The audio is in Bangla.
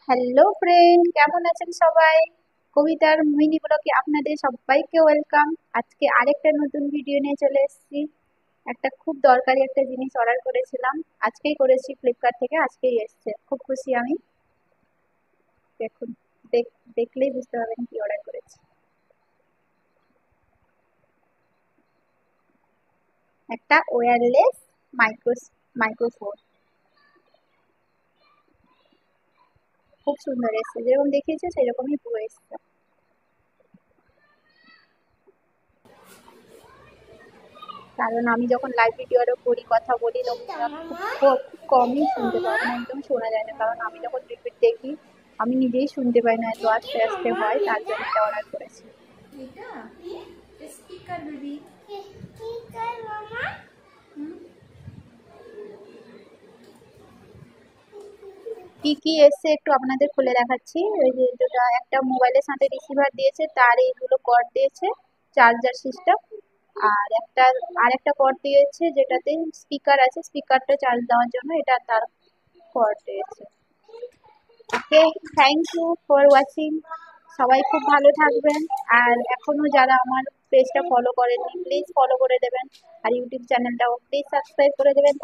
হ্যালো ফ্রেন্ড, কেমন আছেন সবাই? কবিতার মিনি ব্লগে আপনাদের সবাইকে ওয়েলকাম। আজকে আরেকটা নতুন ভিডিও নিয়ে চলে এসেছি। একটা খুব দরকারি একটা জিনিস অর্ডার করেছিলাম, আজকেই করেছি ফ্লিপকার্ট থেকে, আজকেই এসেছে। খুব খুশি আমি। দেখুন, দেখলেই বুঝতে পারবেন কি অর্ডার করেছি। একটা ওয়্যারলেস মাইক্রো মাইক্রোফোন। খুব সুন্দর এসেছে, যেরকম দেখিয়েছে সেরকমই পুরো এসেছে। কারণ আমি যখন লাইভ ভিডিও আরো করি, কথা বলি, তখন খুব কমই শুনতে পাই, মানে একদম শোনা যায় না। কারণ আমি যখন রিপিট দেখি আমি নিজেই শুনতে পাই না, এত আস্তে আস্তে হয়। তার জন্য এটা অর্ডার করেছি। কি কি এসছে একটু আপনাদের খুলে দেখাচ্ছি। ওই যে যেটা একটা মোবাইলের সাথে রিসিভার দিয়েছে, তার এইগুলো কর্ড দিয়েছে, চার্জার সিস্টেম। আর একটা কর্ড দিয়েছে যেটাতে স্পিকার আছে, স্পিকারটা চার্জ দেওয়ার জন্য এটা তার কর্ড দিয়েছে। ওকে, থ্যাংক ইউ ফর ওয়াচিং। সবাই খুব ভালো থাকবেন। আর এখনো যারা আমার পেজটা ফলো করেননি, প্লিজ ফলো করে দেবেন। আর ইউটিউব চ্যানেলটাও প্লিজ সাবস্ক্রাইব করে দেবেন।